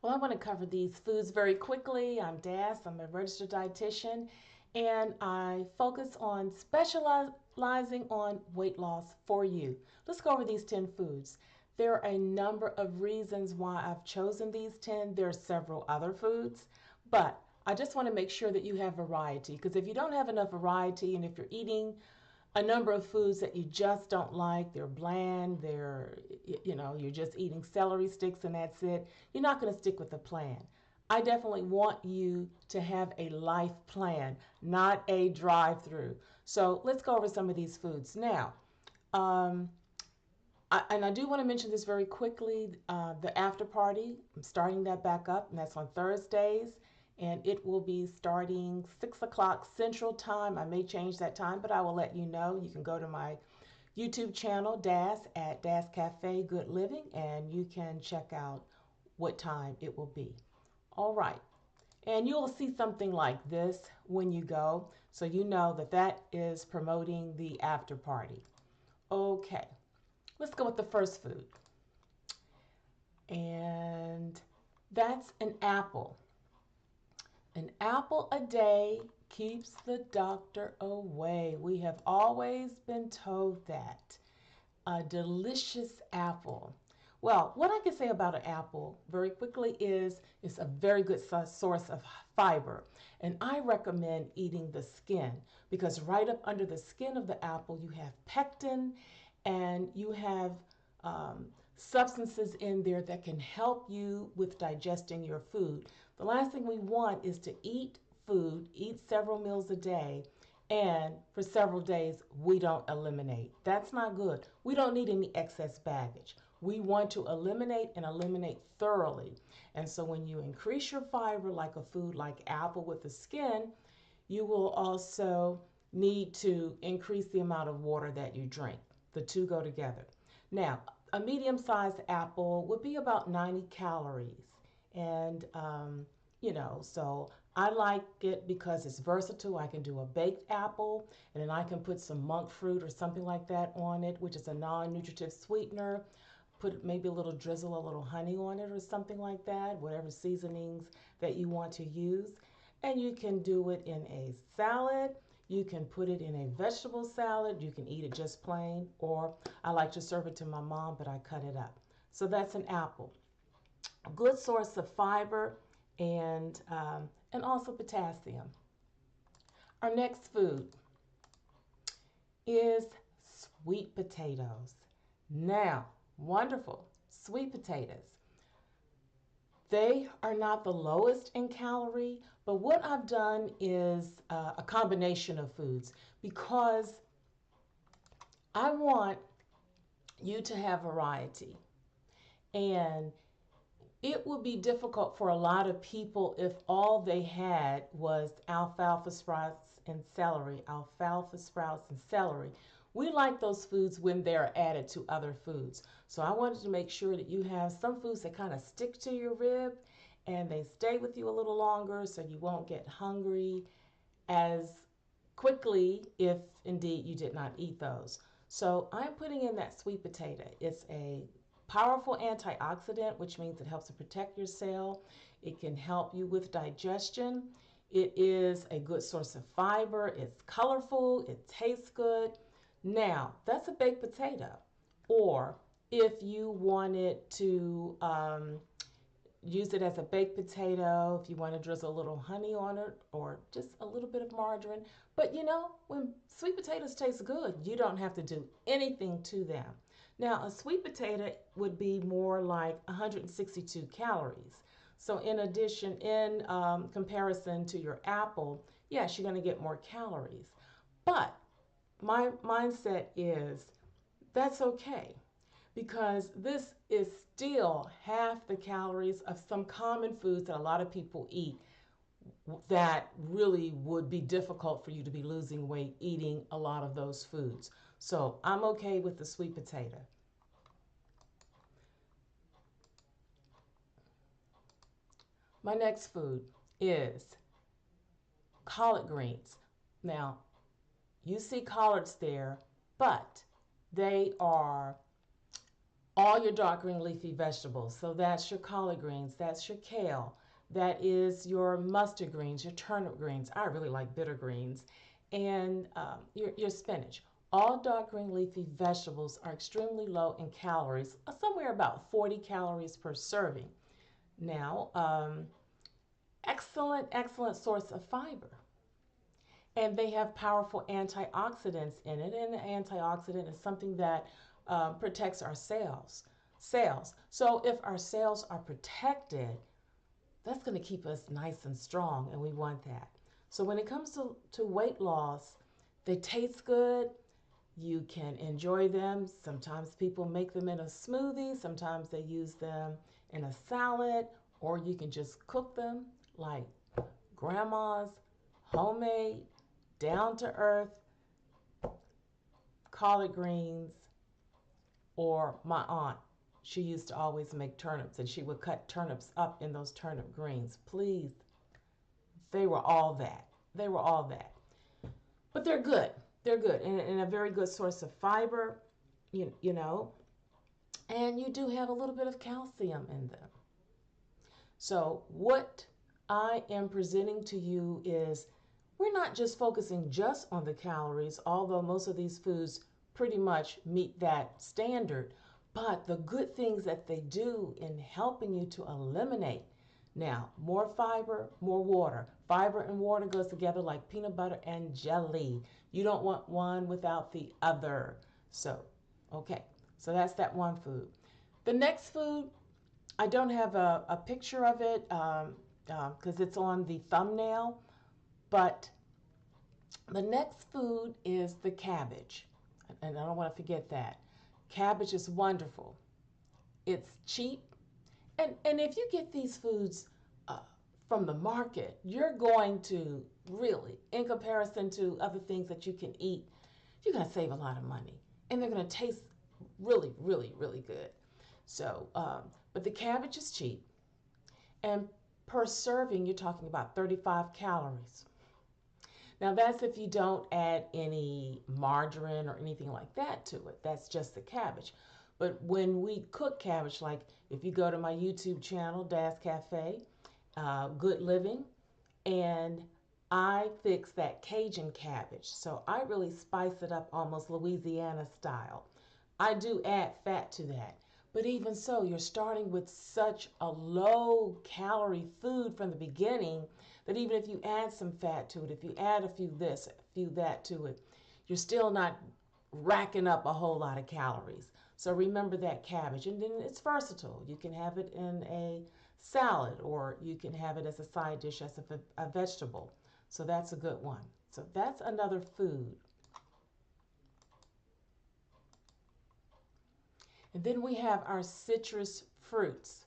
Well, I want to cover these foods very quickly. I'm Das, I'm a registered dietitian, and I focus on specializing on weight loss for you. Let's go over these 10 foods. There are a number of reasons why I've chosen these 10. There are several other foods, but I just want to make sure that you have variety because if you don't have enough variety and if you're eating a number of foods that you just don't like, they're bland, you're just eating celery sticks and that's it, you're not going to stick with the plan. I definitely want you to have a life plan, not a drive through. So let's go over some of these foods. Now, um, I do want to mention this very quickly. The after party, I'm starting that back up, and that's on Thursdays. And it will be starting 6 o'clock Central Time. I may change that time, but I will let you know. You can go to my YouTube channel, Das, at Das Cafe Good Living, and you can check out what time it will be. All right. And you'll see something like this when you go, so you know that that is promoting the after party. Okay. Let's go with the first food. And that's an apple. An apple a day keeps the doctor away. We have always been told that. A delicious apple. Well, what I can say about an apple very quickly is it's a very good source of fiber. And I recommend eating the skin because right up under the skin of the apple, you have pectin and you have substances in there that can help you with digesting your food. The last thing we want is to eat food, eat several meals a day, and for several days we don't eliminate. That's not good. We don't need any excess baggage. We want to eliminate and eliminate thoroughly. And so when you increase your fiber like a food like apple with the skin, you will also need to increase the amount of water that you drink. The two go together. Now, a medium-sized apple would be about 90 calories. And, so I like it because it's versatile. I can do a baked apple, and then I can put some monk fruit or something like that on it, which is a non-nutritive sweetener. Put maybe a little drizzle, a little honey on it or something like that, whatever seasonings that you want to use. And you can do it in a salad. You can put it in a vegetable salad. You can eat it just plain, or I like to serve it to my mom, but I cut it up. So that's an apple. A good source of fiber and also potassium. Our next food is sweet potatoes. Now, wonderful, sweet potatoes. They are not the lowest in calorie, but what I've done is a combination of foods because I want you to have variety. And it would be difficult for a lot of people if all they had was alfalfa sprouts and celery. Alfalfa sprouts and celery. We like those foods when they're added to other foods. So I wanted to make sure that you have some foods that kind of stick to your rib and they stay with you a little longer so you won't get hungry as quickly if indeed you did not eat those. So I'm putting in that sweet potato. It's a powerful antioxidant, which means it helps to protect your cell. It can help you with digestion. It is a good source of fiber. It's colorful. It tastes good. Now, that's a baked potato. Or if you wanted to use it as a baked potato, if you want to drizzle a little honey on it or just a little bit of margarine. But when sweet potatoes taste good, you don't have to do anything to them. Now, a sweet potato would be more like 162 calories. So in addition, in comparison to your apple, yes, you're going to get more calories. But my mindset is that's okay because this is still half the calories of some common foods that a lot of people eat that really would be difficult for you to be losing weight eating a lot of those foods. So I'm okay with the sweet potato. My next food is collard greens. Now, you see collards there, but they are all your dark green leafy vegetables. So that's your collard greens, that's your kale, that is your mustard greens, your turnip greens. I really like bitter greens, and your spinach. All dark green leafy vegetables are extremely low in calories, somewhere about 40 calories per serving. Now, excellent source of fiber. And they have powerful antioxidants in it. And an antioxidant is something that protects our cells. So if our cells are protected, that's going to keep us nice and strong, and we want that. So when it comes to weight loss, they taste good. You can enjoy them. Sometimes people make them in a smoothie. Sometimes they use them in a salad, or you can just cook them like grandma's homemade, down to earth collard greens, or my aunt. She used to always make turnips, and she would cut turnips up in those turnip greens. Please, they were all that. They were all that. But they're good. They're good, and a very good source of fiber, you know, and you do have a little bit of calcium in them. So what I am presenting to you is we're not just focusing just on the calories, although most of these foods pretty much meet that standard, but the good things that they do in helping you to eliminate. Now, more fiber, more water. Fiber and water goes together like peanut butter and jelly. You don't want one without the other. So, okay, so that's that one food. The next food, I don't have a picture of it because it's on the thumbnail, but the next food is the cabbage. And I don't want to forget that. Cabbage is wonderful. It's cheap. And if you get these foods uh, from the market, you're going to really, in comparison to other things that you can eat, you're going to save a lot of money. And they're going to taste really good. So, but the cabbage is cheap. And per serving, you're talking about 35 calories. Now, that's if you don't add any margarine or anything like that to it. That's just the cabbage. But when we cook cabbage, like if you go to my YouTube channel, Das Cafe, Good Living, and I fix that Cajun cabbage. So I really spice it up almost Louisiana style. I do add fat to that. But even so, you're starting with such a low calorie food from the beginning that even if you add some fat to it, if you add a few this, a few that to it, you're still not racking up a whole lot of calories. So remember that cabbage. And then it's versatile. You can have it in a salad, or you can have it as a side dish as a vegetable. So that's a good one. So that's another food. And then we have our citrus fruits.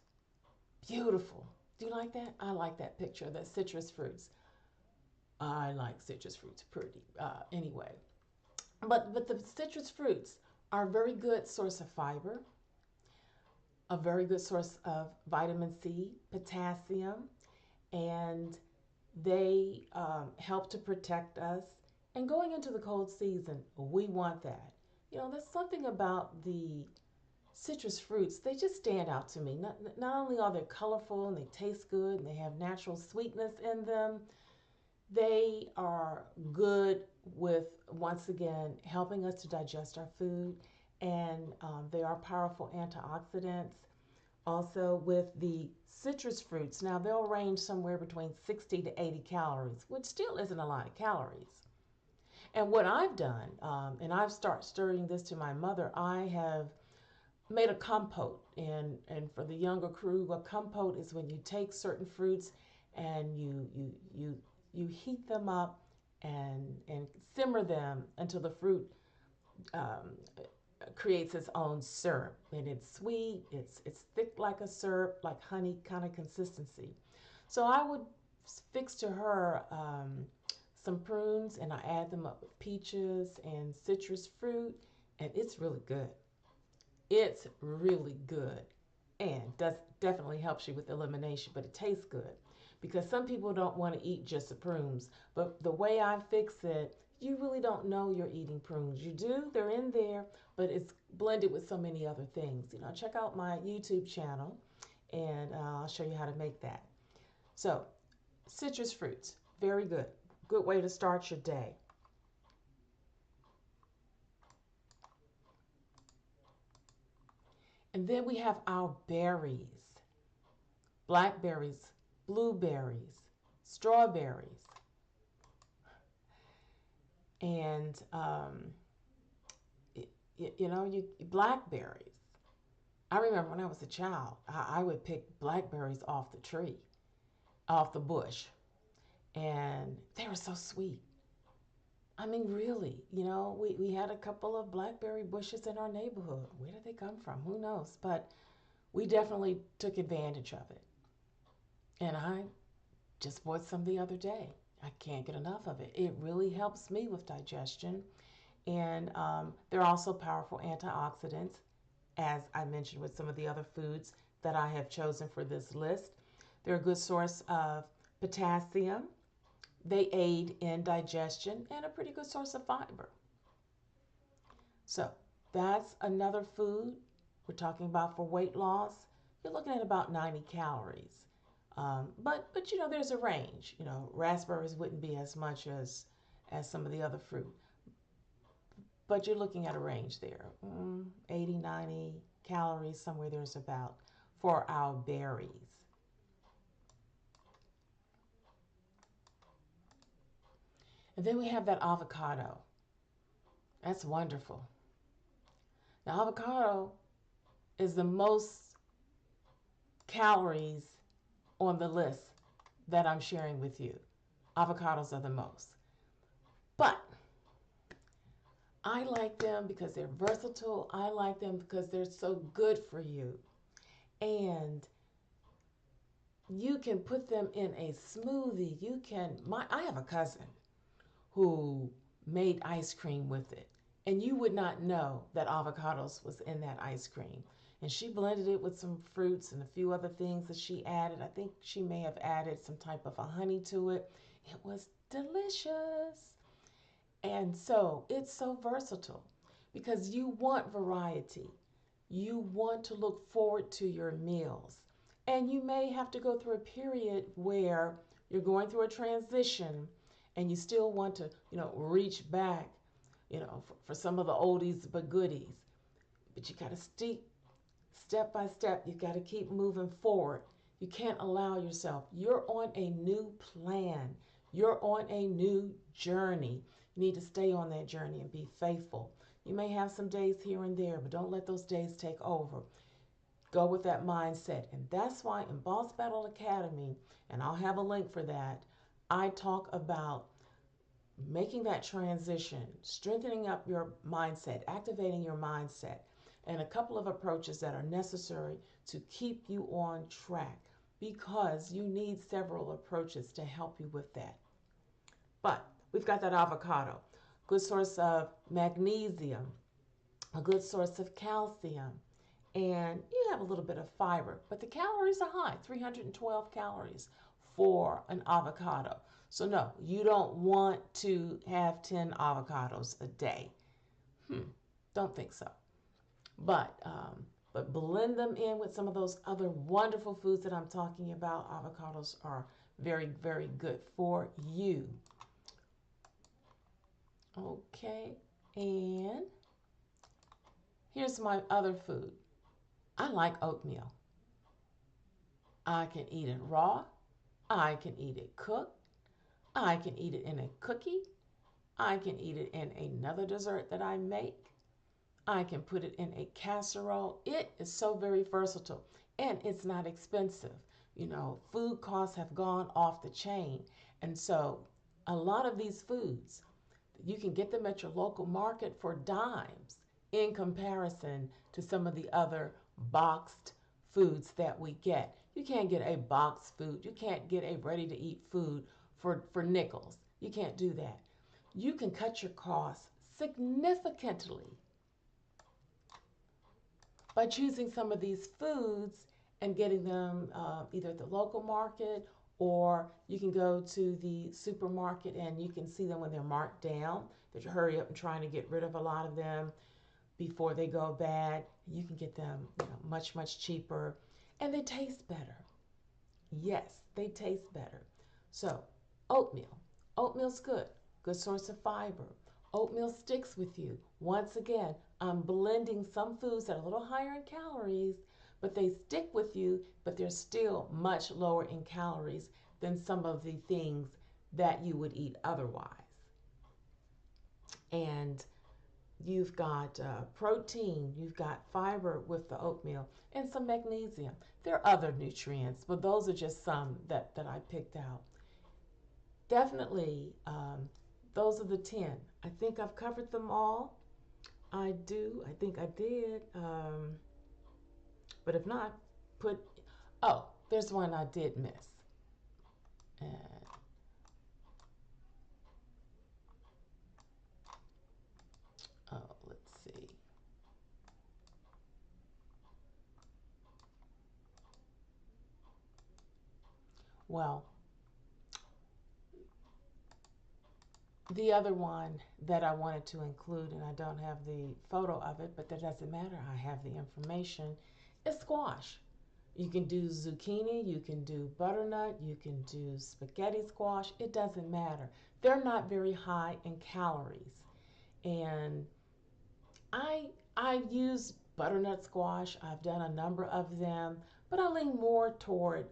Beautiful. Do you like that? I like that picture of the citrus fruits. I like citrus fruits pretty anyway. But the citrus fruits are a very good source of fiber, a very good source of vitamin C, potassium, and they help to protect us. And going into the cold season, we want that. You know, there's something about the citrus fruits, they just stand out to me. Not only are they colorful and they taste good and they have natural sweetness in them, they are good with, once again, helping us to digest our food, and they are powerful antioxidants. Also, with the citrus fruits, now they'll range somewhere between 60 to 80 calories, which still isn't a lot of calories. And what I've done, and I've started stirring this to my mother, I have made a compote. And for the younger crew, a compote is when you take certain fruits and you heat them up and simmer them until the fruit um, creates its own syrup. And it's sweet, it's thick like a syrup, like honey kind of consistency. So I would fix to her some prunes, and I add them up with peaches and citrus fruit, and it's really good. It's really good, and does definitely helps you with elimination, but it tastes good because some people don't want to eat just the prunes. But the way I fix it, you really don't know you're eating prunes. You do, they're in there, but it's blended with so many other things. You know, check out my YouTube channel and I'll show you how to make that. So, citrus fruits, very good. Good way to start your day. And then we have our berries, blackberries, blueberries, strawberries, and blackberries. I remember when I was a child, I would pick blackberries off the tree, off the bush, and they were so sweet. I mean, really, we had a couple of blackberry bushes in our neighborhood. Where did they come from? Who knows? But we definitely took advantage of it. And I just bought some the other day. I can't get enough of it. It really helps me with digestion. And they're also powerful antioxidants, as I mentioned with some of the other foods that I have chosen for this list. They're a good source of potassium. They aid in digestion and a pretty good source of fiber. So that's another food we're talking about for weight loss. You're looking at about 90 calories. But there's a range. Raspberries wouldn't be as much as some of the other fruit. But you're looking at a range there, 80, 90 calories, somewhere there's about for our berries. And then we have that avocado. That's wonderful. Now, avocado is the most calories on the list that I'm sharing with you. Avocados are the most. But I like them because they're versatile. I like them because they're so good for you. And you can put them in a smoothie. I have a cousin who made ice cream with it. And you would not know that avocados was in that ice cream. And she blended it with some fruits and a few other things that she added. I think she may have added some type of a honey to it. It was delicious. And so it's so versatile because you want variety. You want to look forward to your meals. And you may have to go through a period where you're going through a transition and you still want to, reach back, for some of the oldies but goodies. But you got to step by step, you got to keep moving forward. You can't allow yourself. You're on a new plan. You're on a new journey. You need to stay on that journey and be faithful. You may have some days here and there, but don't let those days take over. Go with that mindset. And that's why in Boss Battle Academy, and I'll have a link for that, I talk about making that transition, strengthening up your mindset, activating your mindset, and a couple of approaches that are necessary to keep you on track because you need several approaches to help you with that. But we've got that avocado, good source of magnesium, a good source of calcium, and you have a little bit of fiber, but the calories are high, 312 calories for an avocado. So no, you don't want to have 10 avocados a day. Don't think so. But blend them in with some of those other wonderful foods that I'm talking about. Avocados are very, very good for you. Okay, and here's my other food. I like oatmeal. I can eat it raw. I can eat it cooked. I can eat it in a cookie. I can eat it in another dessert that I make. I can put it in a casserole. It is so very versatile and it's not expensive. Food costs have gone off the chain. And so a lot of these foods, you can get them at your local market for dimes in comparison to some of the other boxed foods that we get. You can't get a boxed food. You can't get a ready-to-eat food for nickels. You can't do that. You can cut your costs significantly by choosing some of these foods and getting them either at the local market or you can go to the supermarket and you can see them when they're marked down, that you hurry up and trying to get rid of a lot of them before they go bad. You can get them, much, much cheaper, and they taste better. Yes, they taste better. So, oatmeal. Oatmeal's good. Good source of fiber. Oatmeal sticks with you. Once again, I'm blending some foods that are a little higher in calories, but they stick with you, but they're still much lower in calories than some of the things that you would eat otherwise. And you've got protein, you've got fiber with the oatmeal, and some magnesium. There are other nutrients, but those are just some that I picked out. Definitely, those are the 10. I think I've covered them all. I do. I think I did. But if not, put. Oh, there's one I did miss. And, let's see. Well, the other one that I wanted to include, and I don't have the photo of it, but that doesn't matter. I have the information, is squash. You can do zucchini, you can do butternut, you can do spaghetti squash. It doesn't matter. They're not very high in calories. And I I use butternut squash. I've done a number of them, but I lean more toward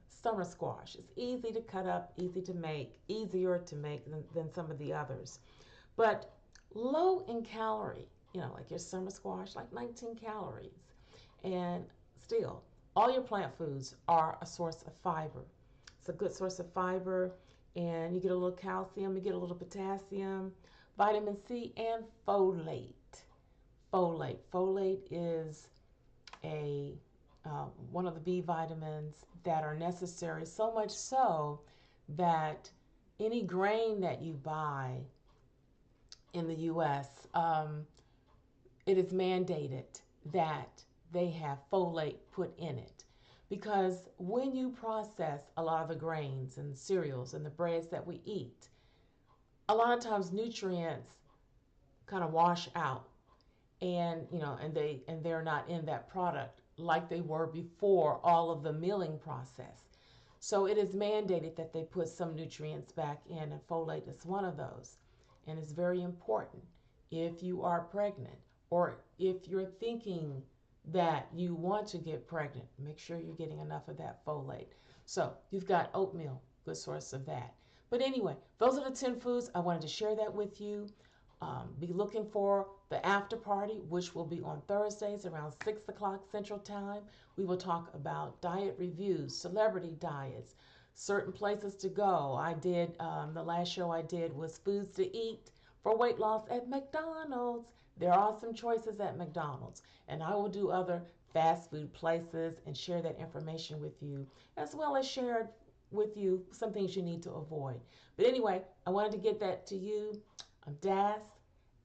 summer squash. It's easy to cut up, easy to make, easier to make than some of the others. But low in calorie, like your summer squash, like 19 calories. And still, all your plant foods are a source of fiber. It's a good source of fiber, and you get a little calcium, you get a little potassium, vitamin C, and folate. Folate is a one of the B vitamins that are necessary, so much so that any grain that you buy in the U.S., it is mandated that they have folate put in it. Because when you process a lot of the grains and cereals and the breads that we eat, a lot of times nutrients kind of wash out, and they're not in that product like they were before all of the milling process. So it is mandated that they put some nutrients back in, and folate is one of those. And it's very important if you are pregnant, or if you're thinking that you want to get pregnant, make sure you're getting enough of that folate. So you've got oatmeal, good source of that. But anyway, those are the 10 foods. I wanted to share that with you. Be looking for the after party, which will be on Thursdays around 6 o'clock Central Time. We will talk about diet reviews, celebrity diets, certain places to go. The last show I did was foods to eat for weight loss at McDonald's. There are some choices at McDonald's, and I will do other fast food places and share that information with you, as well as share with you some things you need to avoid. But anyway, I wanted to get that to you. I'm Das,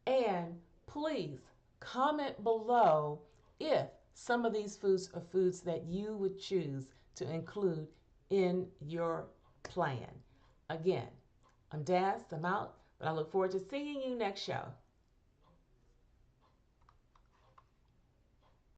and please comment below if some of these foods are foods that you would choose to include in your plan. Again, I'm Das, I'm out, but I look forward to seeing you next show.